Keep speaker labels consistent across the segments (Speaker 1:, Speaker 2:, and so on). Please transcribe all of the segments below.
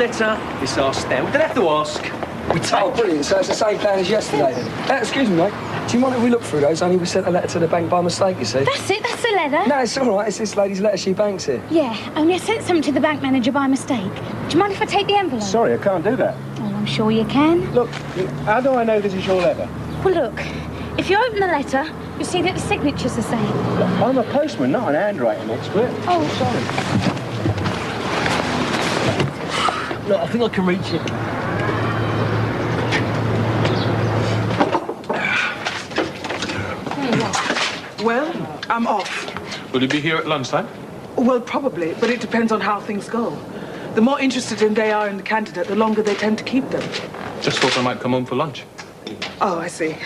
Speaker 1: letter, it's our stamp. We don't have to ask. We take.
Speaker 2: Oh, brilliant. So it's the same plan as yesterday, then. Excuse me, mate. Do you mind if we look through those? Only we sent a letter to the bank by mistake, you see.
Speaker 3: That's it, that's the letter.
Speaker 2: No, it's all right. It's this lady's letter. She banks it.
Speaker 3: Yeah, only I sent something to the bank manager by mistake. Do you mind if I take the envelope?
Speaker 4: Sorry, I can't do that.
Speaker 3: Well, I'm sure you can.
Speaker 4: Look, how do I know this is your letter?
Speaker 3: Well, look, if you open the letter, you'll see that the signature's the same.
Speaker 4: Look, I'm a postman, not an handwriting expert.
Speaker 3: Oh,
Speaker 4: sorry.
Speaker 1: Look, I think I can reach it.
Speaker 5: Well, I'm off.
Speaker 6: Will you be here at lunchtime?
Speaker 5: Well, probably, but it depends on how things go. The more interested they are in the candidate, the longer they tend to keep them.
Speaker 6: Just thought I might come home for lunch.
Speaker 5: Oh, I see.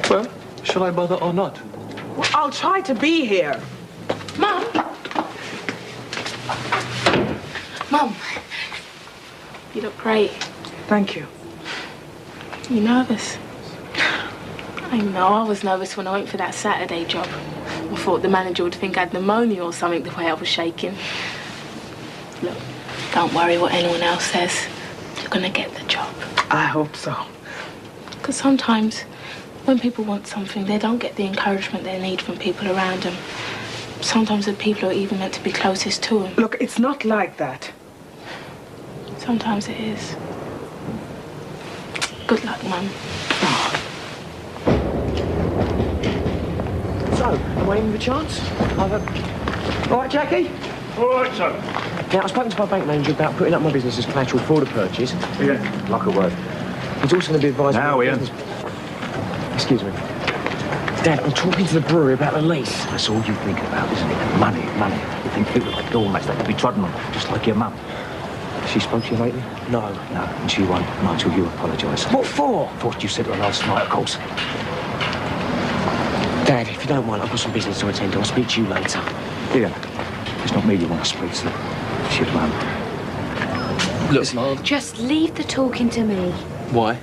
Speaker 6: Well, shall I bother or not?
Speaker 5: Well, I'll try to be here.
Speaker 3: Mum! Mum, you look great.
Speaker 5: Thank you.
Speaker 7: You nervous? I know, I was nervous when I went for that Saturday job. I thought the manager would think I had pneumonia or something the way I was shaking. Look, don't worry what anyone else says. You're gonna get the job.
Speaker 5: I hope so.
Speaker 7: Because sometimes when people want something, they don't get the encouragement they need from people around them. Sometimes the people are even meant to be closest to them.
Speaker 5: Look, it's not like that.
Speaker 7: Sometimes it is. Good luck, Mum.
Speaker 1: So, am I in with a chance? All right, Jackie?
Speaker 4: All right, son.
Speaker 1: Now, I've spoken to my bank manager about putting up my business as collateral for the purchase.
Speaker 4: Yeah.
Speaker 1: Like a word. He's also going to be advised...
Speaker 4: Now, Ian.
Speaker 1: Excuse me. Dad, I'm talking to the brewery about the lease.
Speaker 8: That's all you think about, isn't it? Money, money. You think people like doormats, they can be trodden on, just like your mum.
Speaker 1: She spoke to you lately?
Speaker 8: No, and she won't, not until you apologise.
Speaker 1: What for?
Speaker 8: For what you said to her last night, of course.
Speaker 1: Dad, if you don't mind, I've got some business to attend to. I'll speak to you later.
Speaker 8: Ian, it's not me you want to speak to. It's your mum.
Speaker 1: Look, Mum.
Speaker 3: Just leave the talking to me.
Speaker 1: Why?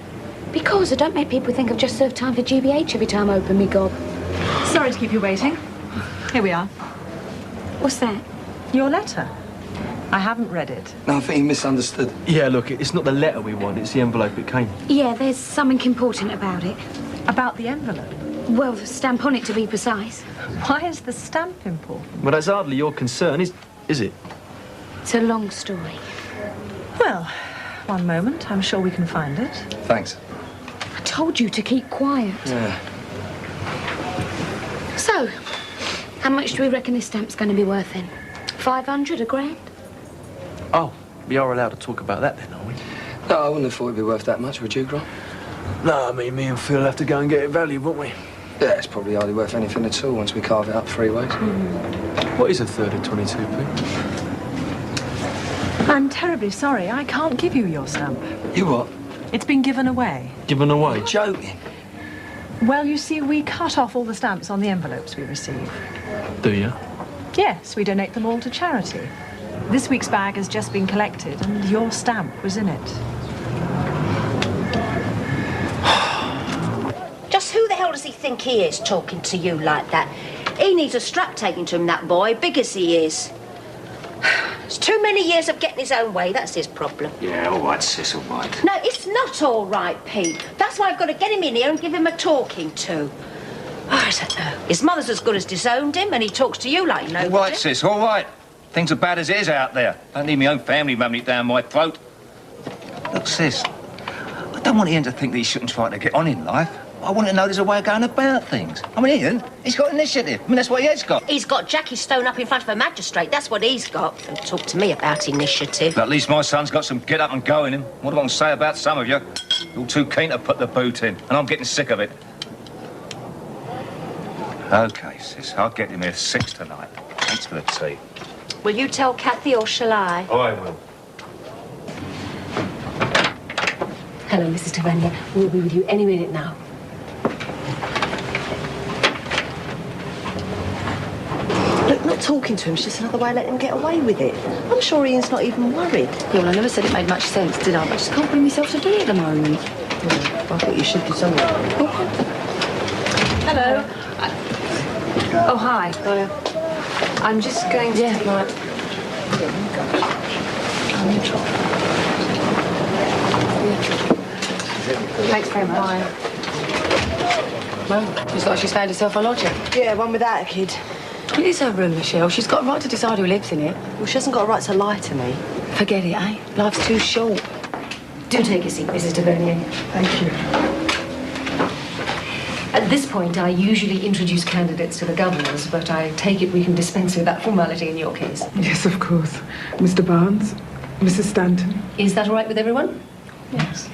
Speaker 3: Because I don't make people think I've just served time for GBH every time I open me gob.
Speaker 9: Sorry to keep you waiting. Here we are.
Speaker 3: What's that?
Speaker 9: Your letter. I haven't read it.
Speaker 2: No, I think you misunderstood.
Speaker 1: Yeah, look, it's not the letter we want, it's the envelope it came.
Speaker 3: Yeah, there's something important about it.
Speaker 9: About the envelope?
Speaker 3: Well, the stamp on it, to be precise.
Speaker 9: Why is the stamp important?
Speaker 1: Well, that's hardly your concern, is it?
Speaker 3: It's a long story.
Speaker 9: Well, one moment. I'm sure we can find it.
Speaker 2: Thanks.
Speaker 3: I told you to keep quiet.
Speaker 2: Yeah.
Speaker 3: So, how much do we reckon this stamp's going to be worth then? 500, a grand?
Speaker 1: Oh, we are allowed to talk about that then, are we?
Speaker 2: No, I wouldn't have thought it'd be worth that much, would you, Grant?
Speaker 1: No, I mean, me and Phil have to go and get it valued, won't we?
Speaker 2: Yeah, it's probably hardly worth anything at all once we carve it up 3 ways.
Speaker 1: What is a third of 22p?
Speaker 9: I'm terribly sorry. I can't give you your stamp.
Speaker 2: You what?
Speaker 9: It's been given away.
Speaker 1: Given away?
Speaker 2: You're joking.
Speaker 9: Well, you see, we cut off all the stamps on the envelopes we receive.
Speaker 1: Do you?
Speaker 9: Yes, we donate them all to charity. This week's bag has just been collected, and your stamp was in it.
Speaker 10: Just who the hell does he think he is, talking to you like that? He needs a strap taken to him, that boy, big as he is. It's too many years of getting his own way, that's his problem.
Speaker 8: Yeah, all right, sis, all right.
Speaker 10: No, it's not all right, Pete. That's why I've got to get him in here and give him a talking to. Oh, I don't know. His mother's as good as disowned him, and he talks to you like nobody.
Speaker 8: All right, sis, all right. Things are bad as it is out there. Don't need my own family ramming it down my throat. Look, sis, I don't want Ian to think that he shouldn't try to get on in life. I want to know there's a way of going about things. I mean, Ian, he's got initiative. I mean, that's what he has got.
Speaker 10: He's got Jackie Stone up in front of a magistrate. That's what he's got. Don't talk to me about initiative.
Speaker 8: But at least my son's got some get up and go in him. What do I want to say about some of you? You're all too keen to put the boot in, and I'm getting sick of it. OK, sis, I'll get him here 6 tonight. Thanks for the tea.
Speaker 10: Will you tell Kathy or shall I?
Speaker 8: Oh, I will.
Speaker 3: Hello, Mrs. Tavania. We'll be with you any minute now.
Speaker 11: Look, not talking to him's just another way of letting him get away with it. I'm sure Ian's not even worried.
Speaker 12: Yeah, well, I never said it made much sense, did I? But I just can't bring myself to do it at the moment.
Speaker 11: Yeah, I thought you should do something.
Speaker 12: Hello. Oh, hi.
Speaker 11: Hiya.
Speaker 12: I'm just going to...
Speaker 3: Yeah, right.
Speaker 12: Thanks very much. Well, looks like she's found herself a lodger.
Speaker 11: Yeah, one without a kid.
Speaker 12: It is her room, Michelle. She's got a right to decide who lives in it.
Speaker 11: Well, she hasn't got a right to lie to me.
Speaker 12: Forget it, eh? Life's too short.
Speaker 13: Do take a seat, Mrs. Tavernier.
Speaker 2: Thank you.
Speaker 13: At this point, I usually introduce candidates to the governors, but I take it we can dispense with that formality in your case.
Speaker 5: Yes, of course. Mr. Barnes, Mrs. Stanton.
Speaker 13: Is that all right with everyone?
Speaker 5: Yes.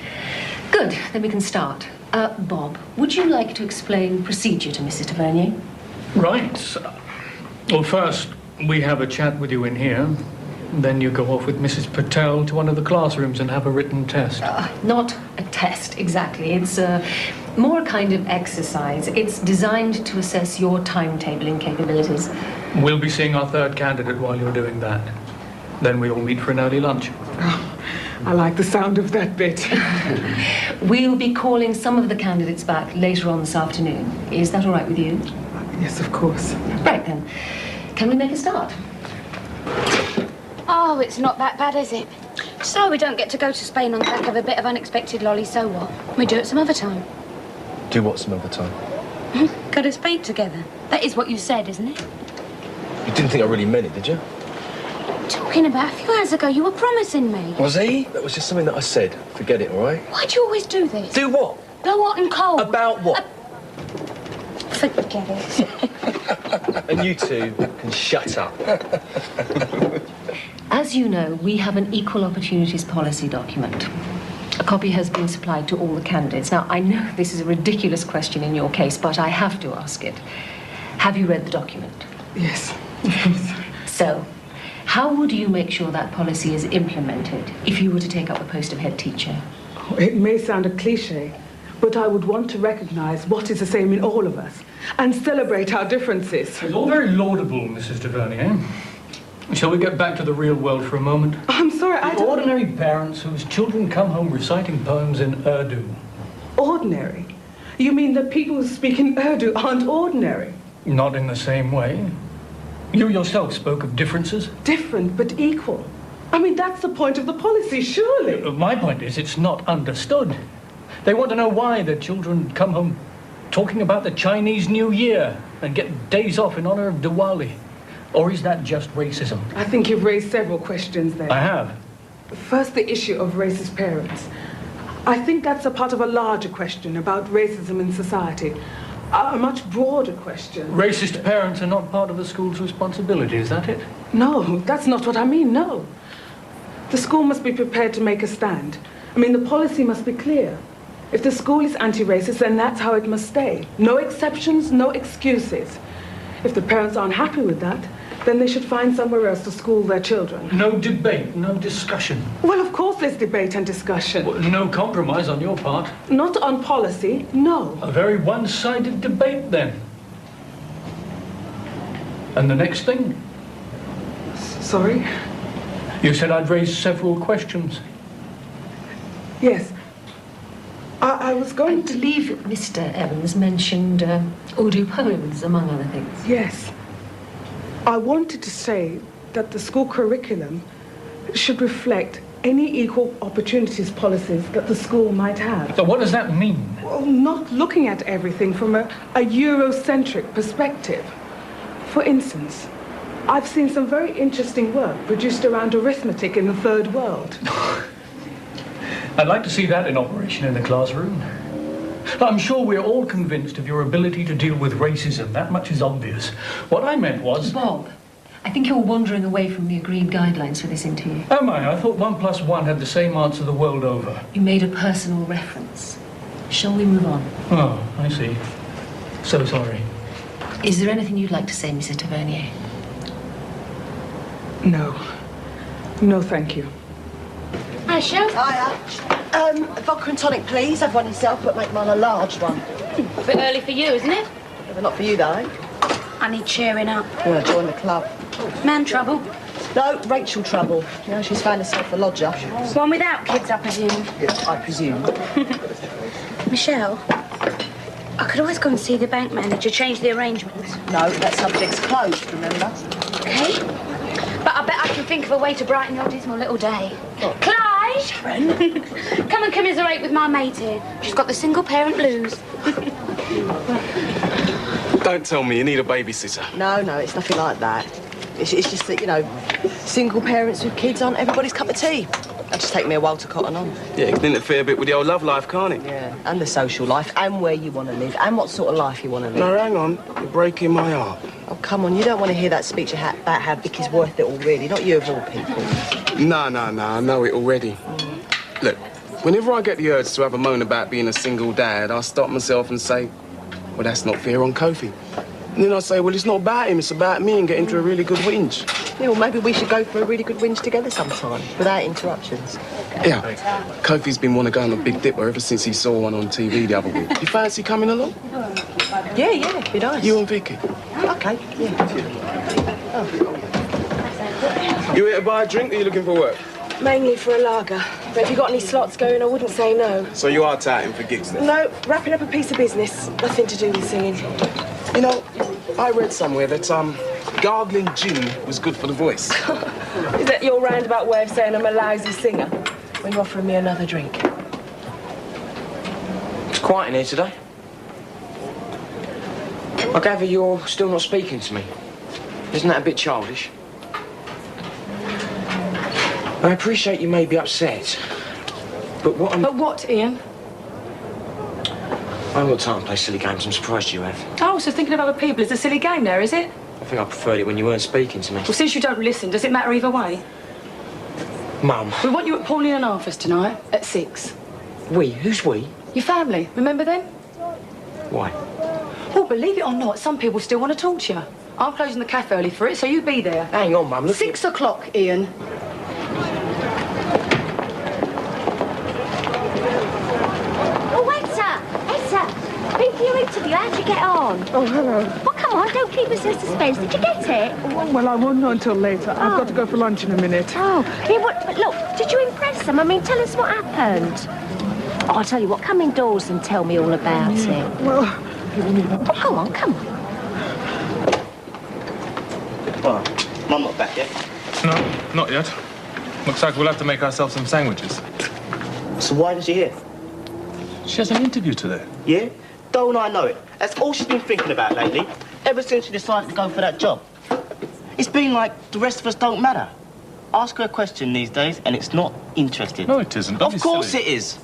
Speaker 13: Good, then we can start. Bob, would you like to explain procedure to Mrs. Tavernier?
Speaker 6: Right. Well, first, we have a chat with you in here. Then you go off with Mrs. Patel to one of the classrooms and have a written test.
Speaker 13: Not a test, exactly. It's more a kind of exercise. It's designed to assess your timetabling capabilities.
Speaker 6: We'll be seeing our third candidate while you're doing that. Then we all meet for an early lunch.
Speaker 5: Oh, I like the sound of that bit.
Speaker 13: We'll be calling some of the candidates back later on this afternoon. Is that all right with you?
Speaker 5: Yes, of course.
Speaker 13: Right then. Can we make a start?
Speaker 3: Oh, it's not that bad, is it? So we don't get to go to Spain on the back of a bit of unexpected lolly, so what? We do it some other time.
Speaker 1: Do what some other time?
Speaker 3: Go to Spain together. That is what you said, isn't it?
Speaker 1: You didn't think I really meant it, did you?
Speaker 3: Talking about a few hours ago, you were promising me.
Speaker 1: Was he? That was just something that I said. Forget it, all right?
Speaker 3: Why do you always do this?
Speaker 1: Do what?
Speaker 3: Go hot and cold.
Speaker 1: About what?
Speaker 3: Forget it.
Speaker 1: And you two can shut up.
Speaker 13: As you know, we have an equal opportunities policy document. A copy has been supplied to all the candidates. Now, I know this is a ridiculous question in your case, but I have to ask it. Have you read the document?
Speaker 5: Yes.
Speaker 13: So, how would you make sure that policy is implemented if you were to take up the post of head teacher?
Speaker 5: It may sound a cliche, but I would want to recognize what is the same in all of us and celebrate our differences.
Speaker 6: It's all very laudable, Mrs. Tavernier. Shall we get back to the real world for a moment?
Speaker 5: I'm sorry, I don't...
Speaker 6: Ordinary parents whose children come home reciting poems in Urdu.
Speaker 5: Ordinary? You mean that people who speak in Urdu aren't ordinary?
Speaker 6: Not in the same way. You yourself spoke of differences.
Speaker 5: Different, but equal. I mean, that's the point of the policy, surely.
Speaker 6: My point is, it's not understood. They want to know why their children come home talking about the Chinese New Year and get days off in honor of Diwali. Or is that just racism?
Speaker 5: I think you've raised several questions there.
Speaker 6: I have.
Speaker 5: First, the issue of racist parents. I think that's a part of a larger question about racism in society. A much broader question.
Speaker 6: Racist parents are not part of the school's responsibility, is that it?
Speaker 5: No, that's not what I mean, no. The school must be prepared to make a stand. I mean, the policy must be clear. If the school is anti-racist, then that's how it must stay. No exceptions, no excuses. If the parents aren't happy with that, then they should find somewhere else to school their children.
Speaker 6: No debate, no discussion.
Speaker 5: Well, of course there's debate and discussion.
Speaker 6: Well, no compromise on your part.
Speaker 5: Not on policy, no.
Speaker 6: A very one-sided debate, then. And the next thing?
Speaker 5: Sorry?
Speaker 6: You said I'd raised several questions.
Speaker 5: Yes. I was going to...
Speaker 13: I believe Mr. Evans mentioned Urdu poems, among other things.
Speaker 5: Yes. I wanted to say that the school curriculum should reflect any equal opportunities policies that the school might have.
Speaker 6: So what does that mean?
Speaker 5: Well, not looking at everything from a Eurocentric perspective. For instance, I've seen some very interesting work produced around arithmetic in the third world.
Speaker 6: I'd like to see that in operation in the classroom. I'm sure we're all convinced of your ability to deal with racism. That much is obvious. What I meant was...
Speaker 13: Bob, I think you're wandering away from the agreed guidelines for this interview.
Speaker 6: Am I? I thought 1 + 1 had the same answer the world over.
Speaker 13: You made a personal reference. Shall we move on?
Speaker 6: Oh, I see. So sorry.
Speaker 13: Is there anything you'd like to say, Mrs. Tavernier?
Speaker 5: No. No, thank you.
Speaker 3: Hi, Shel.
Speaker 11: Hiya. Vodka and tonic, please. Have one yourself, but make mine a large one.
Speaker 3: A bit early for you, isn't it?
Speaker 11: Yeah, but not for you, though, eh?
Speaker 3: I need cheering up.
Speaker 11: You want to join the club?
Speaker 3: Man trouble.
Speaker 11: No, Rachel trouble. You know, she's found herself a lodger.
Speaker 3: One without kids, I presume.
Speaker 11: Yes, I presume.
Speaker 3: Michelle, I could always go and see the bank manager, change the arrangements.
Speaker 11: No, that subject's closed, remember?
Speaker 3: Okay. But I bet I can think of a way to brighten your dismal little day. What? Clyde! Sharon! Come and commiserate with my mate here. She's got the single parent blues.
Speaker 1: Don't tell me you need a babysitter.
Speaker 11: No, it's nothing like that. It's just that, you know, single parents with kids aren't everybody's cup of tea. It'll just take me a while to cotton on.
Speaker 1: Yeah, it can interfere a bit with your love life, can't it?
Speaker 11: Yeah, and the social life, and where you want to live, and what sort of life you want to live.
Speaker 1: No, hang on. You're breaking my heart.
Speaker 11: Oh, come on, you don't want to hear that speech about how Vicky's worth it all, really. Not you of all people.
Speaker 1: No, I know it already. Look, whenever I get the urge to have a moan about being a single dad, I stop myself and say, well, that's not fair on Kofi. And then I say, well, it's not about him, it's about me, and get into a really good whinge.
Speaker 11: Yeah, well, maybe we should go for a really good whinge together sometime, without interruptions.
Speaker 1: Yeah, Kofi's been wanting to go on a Big Dipper ever since he saw one on TV the other week. You fancy coming along?
Speaker 11: Yeah, be nice.
Speaker 1: You and Vicky?
Speaker 11: OK, yeah.
Speaker 1: You here to buy a drink, or are you looking for work?
Speaker 5: Mainly for a lager. But if you got any slots going, I wouldn't say no.
Speaker 1: So you are touting for gigs then?
Speaker 5: No, wrapping up a piece of business. Nothing to do with singing.
Speaker 1: You know, I read somewhere that, gargling gin was good for the voice.
Speaker 5: Is that your roundabout way of saying I'm a lousy singer when you're offering me another drink?
Speaker 2: It's quiet in here today. I gather you're still not speaking to me. Isn't that a bit childish? I appreciate you may be upset, but what I'm...
Speaker 12: But what, Ian?
Speaker 2: I haven't got time to play silly games. I'm surprised you have.
Speaker 12: Oh, so thinking of other people is a silly game there, is it?
Speaker 2: I think I preferred it when you weren't speaking to me.
Speaker 12: Well, since you don't listen, does it matter either way?
Speaker 2: Mum.
Speaker 12: We want you at Pauline and Arthur's tonight at 6.
Speaker 2: We? Who's we?
Speaker 12: Your family, remember them?
Speaker 2: Why?
Speaker 12: Well, believe it or not, some people still want to talk to you. I'm closing the cafe early for it, so you be there.
Speaker 2: Hang on, Mum. Look.
Speaker 12: 6 o'clock, Ian.
Speaker 10: Been for your interview. How'd you get on?
Speaker 14: Oh, hello.
Speaker 10: Well, come on, don't keep us in suspense. Did you get it?
Speaker 14: Well, I won't know until later. I've got to go for lunch in a minute.
Speaker 10: Oh, yeah, but look, did you impress them? I mean, tell us what happened. Oh, I'll tell you what, come indoors and tell me all about it.
Speaker 14: Well...
Speaker 10: Oh, come on, come on.
Speaker 15: Well, Mum not back yet?
Speaker 16: No, not yet. Looks like we'll have to make ourselves some sandwiches.
Speaker 15: So why isn't she here?
Speaker 16: She has an interview today.
Speaker 15: Yeah? Don't I know it? That's all she's been thinking about lately, ever since she decided to go for that job. It's been like the rest of us don't matter. Ask her a question these days, and it's not interested.
Speaker 16: No, it isn't. Don't
Speaker 15: Of course it is.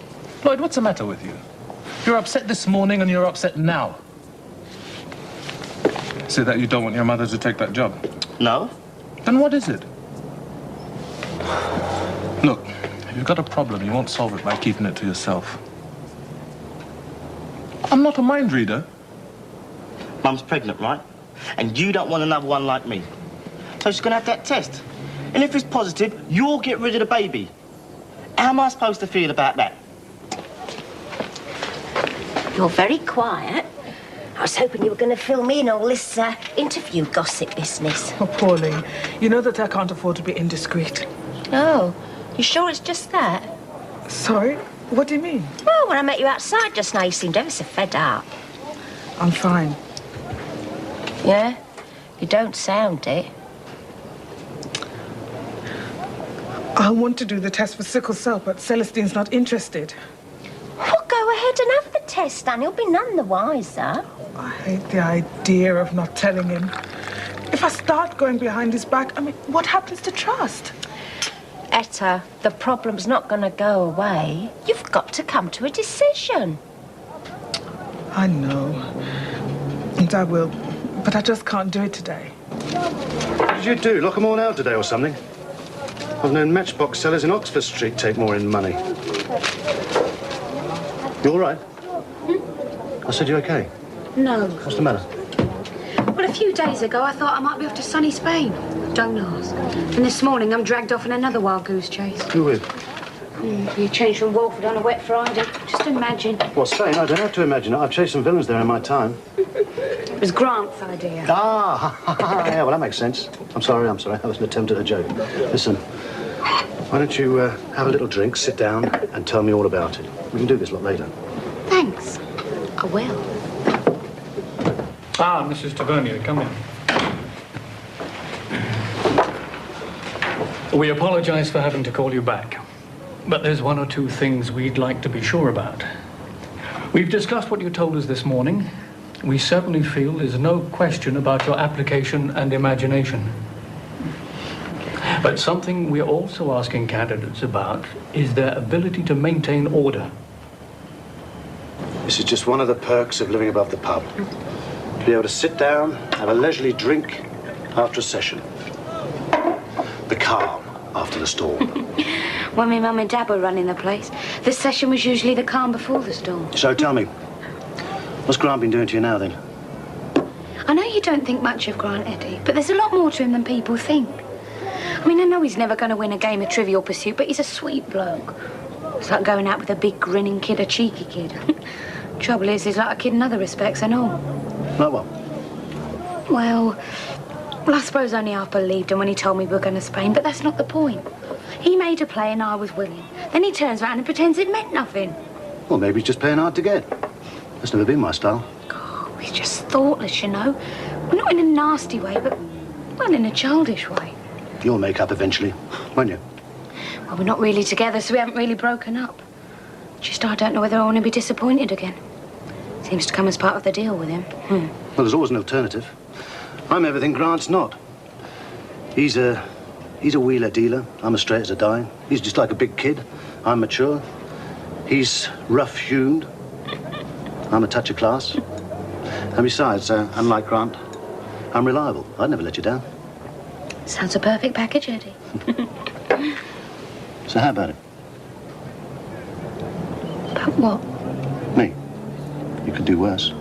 Speaker 16: Lloyd, what's the matter with you? You're upset this morning, and you're upset now. Is it that you don't want your mother to take that job?
Speaker 15: No.
Speaker 16: Then what is it? Look, if you've got a problem, you won't solve it by keeping it to yourself. I'm not a mind reader.
Speaker 15: Mum's pregnant, right? And you don't want another one like me. So she's gonna have that test. And if it's positive, you'll get rid of the baby. How am I supposed to feel about that?
Speaker 10: You're very quiet. I was hoping you were going to fill me in all this interview gossip business.
Speaker 5: Oh, Pauline, you know that I can't afford to be indiscreet.
Speaker 10: Oh, you sure it's just that?
Speaker 5: Sorry? What do you mean?
Speaker 10: Well, when I met you outside just now, you seemed ever so fed up.
Speaker 5: I'm fine.
Speaker 10: Yeah? You don't sound it.
Speaker 5: I want to do the test for sickle cell, but Celestine's not interested.
Speaker 10: Well, go ahead and have the test, and he'll be none the wiser.
Speaker 5: I hate the idea of not telling him. If I start going behind his back, I mean, what happens to trust?
Speaker 10: Etta, the problem's not going to go away. You've got to come to a decision.
Speaker 5: I know. And I will. But I just can't do it today.
Speaker 17: What did you do? Lock them all out today or something? I've known matchbox sellers in Oxford Street take more in money. You all right? I said, you okay?
Speaker 3: No.
Speaker 17: What's the matter?
Speaker 3: Well, a few days ago, I thought I might be off to sunny Spain. Don't ask. And this morning, I'm dragged off in another wild goose chase.
Speaker 17: Who with?
Speaker 3: You changed from Walford on a wet Friday. Just imagine.
Speaker 17: Well, Spain, I don't have to imagine it. I've chased some villains there in my time.
Speaker 3: It was Grant's idea.
Speaker 17: Ah, yeah, well, that makes sense. I'm sorry. That was an attempt at a joke. Listen, why don't you have a little drink, sit down, and tell me all about it. We can do this a lot later.
Speaker 3: Thanks. I will.
Speaker 6: Ah, Mrs. Tavernier, come in. We apologize for having to call you back, but there's one or two things we'd like to be sure about. We've discussed what you told us this morning. We certainly feel there's no question about your application and imagination. But something we're also asking candidates about is their ability to maintain order.
Speaker 17: This is just one of the perks of living above the pub. To be able to sit down, have a leisurely drink after a session. The calm after the storm.
Speaker 3: When my mum and dad were running the place, the session was usually the calm before the storm.
Speaker 17: So tell me, what's Grant been doing to you now then?
Speaker 3: I know you don't think much of Grant, Eddie, but there's a lot more to him than people think. I mean, I know he's never going to win a game of Trivial Pursuit, but he's a sweet bloke. It's like going out with a big grinning kid, a cheeky kid. Trouble is, he's like a kid in other respects and all.
Speaker 17: Like what?
Speaker 3: Well, I suppose only half believed him when he told me we were going to Spain, but that's not the point. He made a play and I was willing. Then he turns around and pretends it meant nothing.
Speaker 17: Well, maybe he's just playing hard to get. That's never been my style.
Speaker 3: Oh, he's just thoughtless, you know. Well, not in a nasty way, but, well, in a childish way.
Speaker 17: You'll make up eventually, won't you?
Speaker 3: Well, we're not really together, so we haven't really broken up. Just I don't know whether I want to be disappointed again. Seems to come as part of the deal with him.
Speaker 17: Well, there's always an alternative. I'm everything Grant's not. He's a wheeler dealer. I'm as straight as a die. He's just like a big kid. I'm mature. He's rough-hewn. I'm a touch of class. And besides, unlike Grant, I'm reliable. I'd never let you down.
Speaker 3: Sounds a perfect package, Eddie.
Speaker 17: So how about it?
Speaker 3: About what?
Speaker 17: Me. You could do worse.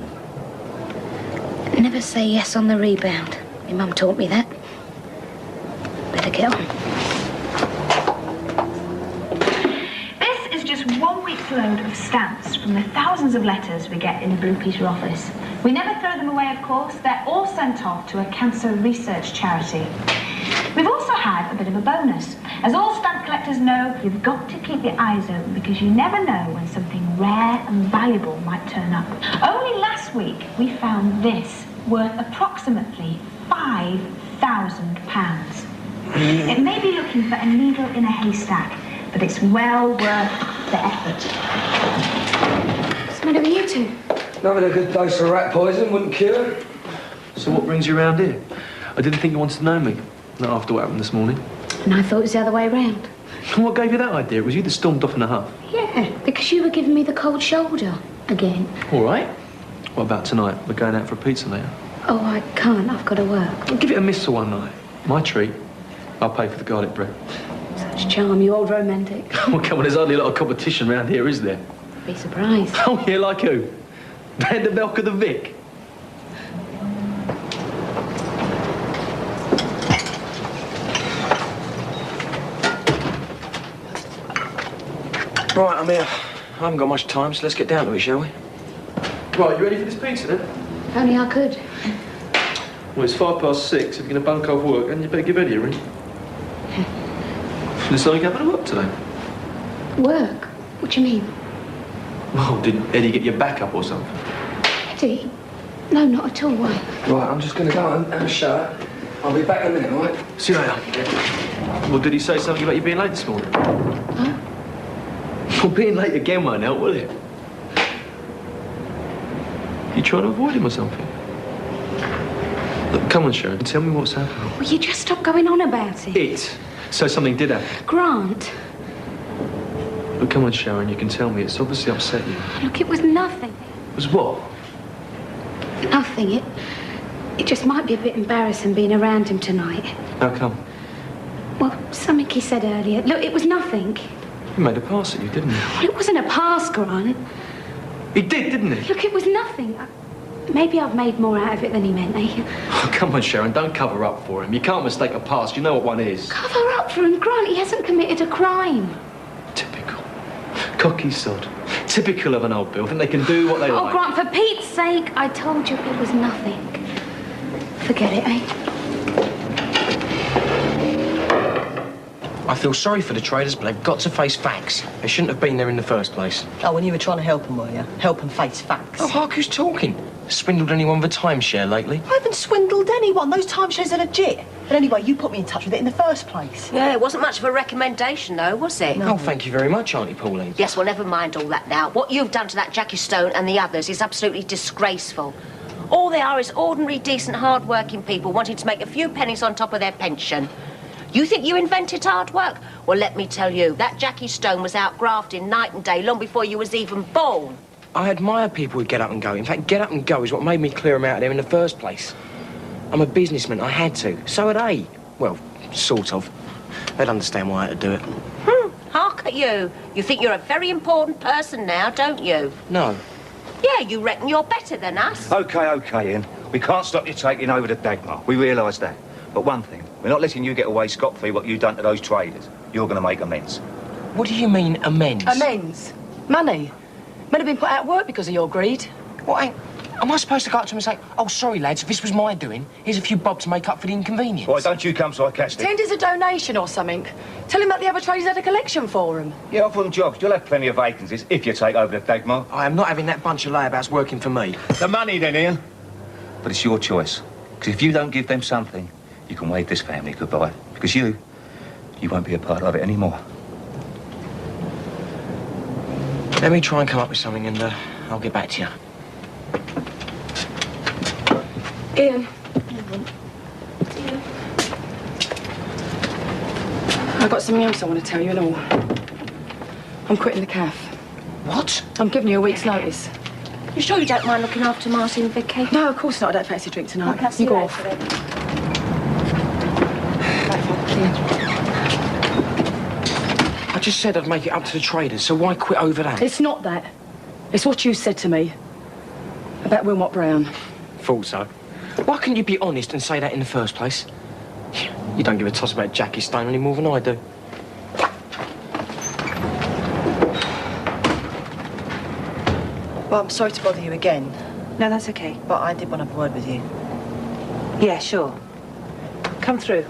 Speaker 3: Never say yes on the rebound. My mum taught me that. Better get on.
Speaker 18: This is just 1 week's load of stamps from the thousands of letters we get in the Blue Peter office. We never throw them away, of course. They're all sent off to a cancer research charity. We've also had a bit of a bonus. As all stamp collectors know, you've got to keep your eyes open because you never know when something rare and valuable might turn up. Only last week, we found this, worth approximately £5,000. It may be looking for a needle in a haystack, but it's well worth the effort.
Speaker 3: What's the matter with you two?
Speaker 2: Having a good dose of rat poison wouldn't cure.
Speaker 19: So what brings you around here? I didn't think you wanted to know me, not after what happened this morning.
Speaker 3: And I thought it was the other way round.
Speaker 19: What gave you that idea? It was you that stormed off in a huff.
Speaker 3: Yeah, because you were giving me the cold shoulder again.
Speaker 19: All right. What about tonight? We're going out for a pizza later.
Speaker 3: Oh, I can't. I've got to work.
Speaker 19: Well, give it a miss for one night. My treat. I'll pay for the garlic bread.
Speaker 3: Such charm, you old romantic.
Speaker 19: Well, come on, there's hardly a lot of competition around here, is there?
Speaker 3: Be surprised.
Speaker 19: Oh, yeah, like who? Van der Belk of the Vic?
Speaker 20: Right, I'm here. I haven't got much time, so let's get down to it, shall we?
Speaker 19: Right, you ready for this pizza, then?
Speaker 3: If only I could.
Speaker 19: Well, it's 6:05. If you're going to bunk off work, then you better give Eddie a ring. There's something happened to work today.
Speaker 3: Work? What do you mean?
Speaker 19: Well, did Eddie get your back up or something?
Speaker 3: Eddie? No, not at all. Why?
Speaker 2: Right, I'm just going to go and have a shower. I'll be back in a minute, all right?
Speaker 19: See you later. Well, did he say something about you being late this morning?
Speaker 3: Huh?
Speaker 19: Well, being late again won't help, will it? You trying to avoid him or something? Look, come on, Sharon, tell me what's happened.
Speaker 3: Will you just stop going on about it?
Speaker 19: It? So something did happen?
Speaker 3: Grant.
Speaker 19: Look, come on, Sharon, you can tell me. It's obviously upset you.
Speaker 3: Look, it was nothing.
Speaker 19: It was what?
Speaker 3: Nothing. It just might be a bit embarrassing being around him tonight.
Speaker 19: How come?
Speaker 3: Well, something he said earlier. Look, it was nothing.
Speaker 19: He made a pass at you, didn't he?
Speaker 3: Well, it wasn't a pass, Grant.
Speaker 19: He did, didn't he?
Speaker 3: Look, it was nothing. Maybe I've made more out of it than he meant, eh?
Speaker 19: Oh, come on, Sharon, don't cover up for him. You can't mistake a pass. You know what one is.
Speaker 3: Cover up for him, Grant. He hasn't committed a crime.
Speaker 19: Typical. Cocky sod. Typical of an old Bill. Think they can do what they
Speaker 3: Oh,
Speaker 19: like.
Speaker 3: Grant, for Pete's sake, I told you it was nothing. Forget it, eh?
Speaker 20: I feel sorry for the traders, but they've got to face facts. They shouldn't have been there in the first place.
Speaker 11: Oh, when you were trying to help them, were you? Help them face facts.
Speaker 20: Oh, hark who's talking. Swindled anyone with a timeshare lately?
Speaker 11: I haven't swindled anyone. Those timeshares are legit. And anyway, you put me in touch with it in the first place.
Speaker 10: Yeah, it wasn't much of a recommendation, though, was it?
Speaker 20: Oh, thank you very much, Auntie Pauline.
Speaker 10: Yes, well, never mind all that now. What you've done to that Jackie Stone and the others is absolutely disgraceful. All they are is ordinary, decent, hard-working people wanting to make a few pennies on top of their pension. You think you invented hard work? Well, let me tell you, that Jackie Stone was out grafting night and day long before you was even born.
Speaker 20: I admire people who get up and go. In fact, get up and go is what made me clear them out of there in the first place. I'm a businessman. I had to. So had they. Well, sort of. They'd understand why I had to do it.
Speaker 10: Hark at you. You think you're a very important person now, don't you?
Speaker 20: No.
Speaker 10: Yeah, you reckon you're better than us.
Speaker 8: OK, Ian. We can't stop you taking over the Dagmar. We realise that. But one thing, we're not letting you get away scot-free what you've done to those traders. You're going to make amends.
Speaker 20: What do you mean, amends?
Speaker 12: Amends? Money? Men have been put out of work because of your greed.
Speaker 20: What, am I supposed to go up to them and say, oh, sorry, lads, if this was my doing, here's a few bob to make up for the inconvenience?
Speaker 8: Why don't you come sarcastic?
Speaker 12: Tend as a donation or something. Tell him that the other traders had a collection for him.
Speaker 8: Yeah, offer them jobs. You'll have plenty of vacancies if you take over the Dagmar.
Speaker 20: I am not having that bunch of layabouts working for me.
Speaker 8: The money then, Ian. But it's your choice. Because if you don't give them something, you can wave this family goodbye. Because you won't be a part of it anymore.
Speaker 20: Let me try and come up with something and I'll get back to you.
Speaker 12: Ian. I've got something else I want to tell you and all. I'm quitting the cafe.
Speaker 20: What?
Speaker 12: I'm giving you a week's notice.
Speaker 10: You sure you don't mind looking after Martin, Vicky?
Speaker 12: No, of course not. I don't fancy a drink tonight.
Speaker 10: Okay,
Speaker 12: you go off.
Speaker 20: I just said I'd make it up to the traders, so why quit over that?
Speaker 12: It's not that. It's what you said to me about Wilmot Brown.
Speaker 20: Thought so. Why couldn't you be honest and say that in the first place? You don't give a toss about Jackie Stone any more than I do.
Speaker 11: Well, I'm sorry to bother you again.
Speaker 9: No, that's okay.
Speaker 11: But I did want to have a word with you.
Speaker 9: Yeah, sure. Come through.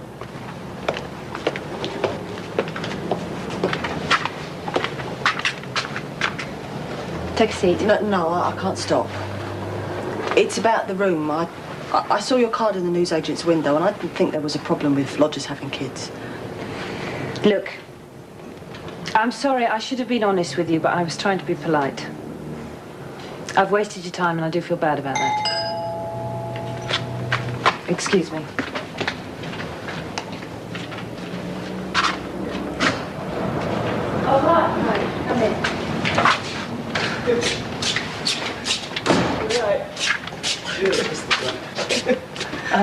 Speaker 11: Take a seat. No, I can't stop. It's about the room. I saw your card in the newsagent's window, and I didn't think there was a problem with lodgers having kids.
Speaker 21: Look, I'm sorry, I should have been honest with you, but I was trying to be polite. I've wasted your time, and I do feel bad about that. Excuse me.
Speaker 10: Oh, right. Come in.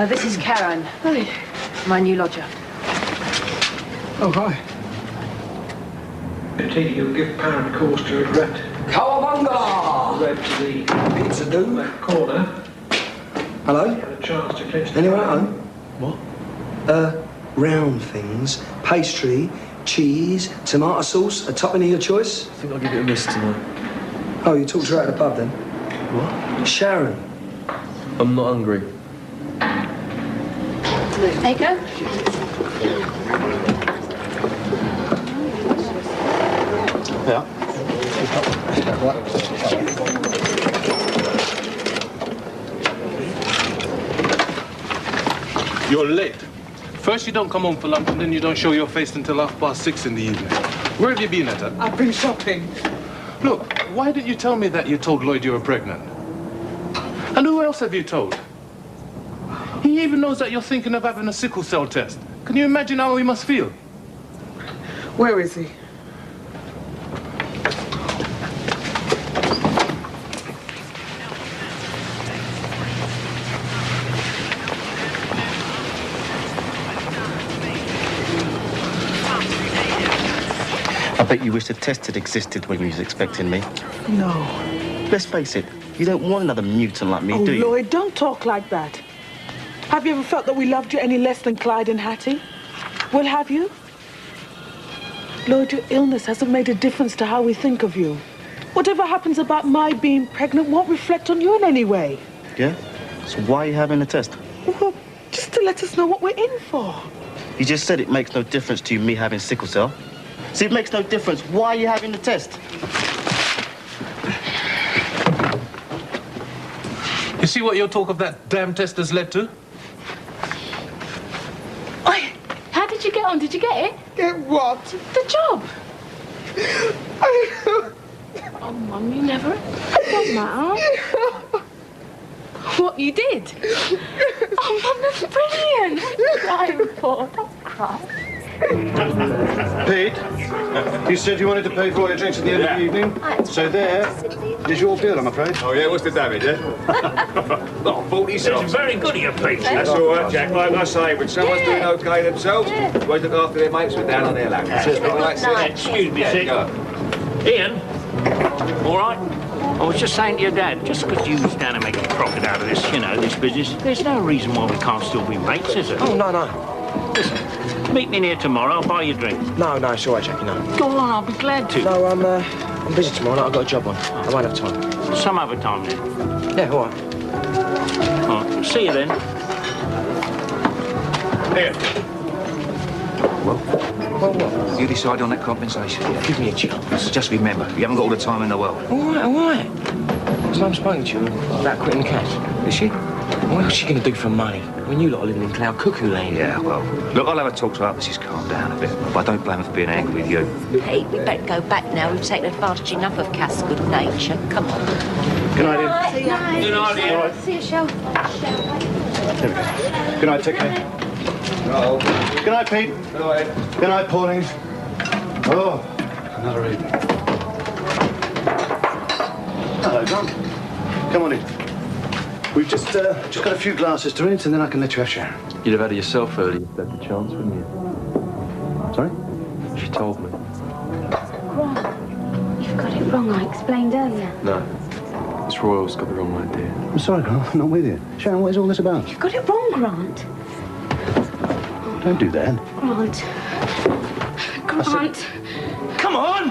Speaker 21: This is Karen. Hi. My new lodger.
Speaker 22: Oh, hi. Pity you'll give parent cause to regret.
Speaker 2: Cowabunga!
Speaker 22: Read to the
Speaker 2: Pizza do.
Speaker 22: left corner.
Speaker 2: Hello?
Speaker 22: Had a chance to catch the
Speaker 2: Anyone at
Speaker 22: crowd.
Speaker 2: home? What? Round things, pastry, cheese, tomato sauce, a topping of your choice.
Speaker 19: I think I'll give it a miss tonight.
Speaker 2: Oh, you talked to her at the pub then?
Speaker 19: What?
Speaker 2: Sharon.
Speaker 19: I'm not hungry.
Speaker 21: There you go.
Speaker 2: Yeah.
Speaker 16: You're late. First you don't come home for lunch and then you don't show your face until 6:30 in the evening. Where have you been at?
Speaker 14: I've been shopping.
Speaker 16: Look, why didn't you tell me that you told Lloyd you were pregnant? And who else have you told? He even knows that you're thinking of having a sickle cell test. Can you imagine how he must feel?
Speaker 14: Where is he?
Speaker 15: I bet you wish the test had existed when you was expecting me.
Speaker 14: No.
Speaker 15: Let's face it, you don't want another mutant like me,
Speaker 14: Oh,
Speaker 15: do you?
Speaker 14: Lloyd, don't talk like that. Have you ever felt that we loved you any less than Clyde and Hattie? Well, have you? Lloyd, your illness hasn't made a difference to how we think of you. Whatever happens about my being pregnant won't reflect on you in any way.
Speaker 15: Yeah? So why are you having the test?
Speaker 14: Well, just to let us know what we're in for.
Speaker 15: You just said it makes no difference to you me having sickle cell. See, it makes no difference. Why are you having the test?
Speaker 16: You see what your talk of that damn test has led to?
Speaker 12: on, did you get it?
Speaker 14: Get what?
Speaker 12: The job. Oh, Mum, you never... It doesn't matter. What, you did? Oh, Mum, that's brilliant. What are you crying for? Don't cry.
Speaker 17: Pete, you said you wanted to pay for all your drinks at the end of the evening. So there is your bill, I'm afraid.
Speaker 8: Oh, yeah? What's the damage, eh? Not 40 cents. It's very good of you, Pete. That's all right, Jack. Like I say, when someone's doing OK themselves, always look after their mates with down on their lap.
Speaker 4: Excuse me, Sid. Ian? All right? I was just saying to your dad, just because you was down to make a profit out of this, you know, this business, there's no reason why we can't still be mates, is there?
Speaker 20: Oh, no.
Speaker 4: Listen, meet me in here tomorrow, I'll buy you a drink.
Speaker 20: No, it's all right, Jackie, no.
Speaker 4: Go on, I'll be glad to.
Speaker 20: No, I'm busy tomorrow. I've got a job on. I won't have time.
Speaker 4: Some other time, then.
Speaker 20: Yeah, all right.
Speaker 4: All right, see you then.
Speaker 8: Here.
Speaker 20: What?
Speaker 8: You decide on that compensation.
Speaker 20: Give me a chance.
Speaker 8: Just remember, you haven't got all the time in the world.
Speaker 20: All right. Has Mum spoken to you about quitting the cash?
Speaker 8: Is she?
Speaker 20: What else is she going to do for money? I mean, you lot are living in cloud cuckoo land.
Speaker 8: Yeah, well, look, I'll have a talk to her, but she's calmed down a bit. But I don't blame her for being angry with you.
Speaker 10: Pete, we better go back now. We've taken advantage enough of Cass's good nature. Come on.
Speaker 17: Good night, Ian.
Speaker 10: Good night,
Speaker 17: Ian. All right.
Speaker 3: See you, Shell.
Speaker 17: There we go. Good night, take care.
Speaker 8: Oh.
Speaker 17: Good night, Pete.
Speaker 8: Good night.
Speaker 17: Good night, Pauline. Oh, another evening. Hello, Grant. Come on in. We've just got a few glasses to rinse, and then I can let you have Sharon.
Speaker 19: You'd have had it yourself earlier if you had the chance, wouldn't you?
Speaker 17: Sorry?
Speaker 19: She told me.
Speaker 3: Grant, you've got it wrong. I explained earlier.
Speaker 19: No. Miss Royal's got the wrong idea.
Speaker 17: I'm sorry, Grant. I'm not with you. Sharon, what is all this about?
Speaker 3: You've got it wrong, Grant.
Speaker 17: Don't do that.
Speaker 3: Grant. Grant.
Speaker 17: Come on!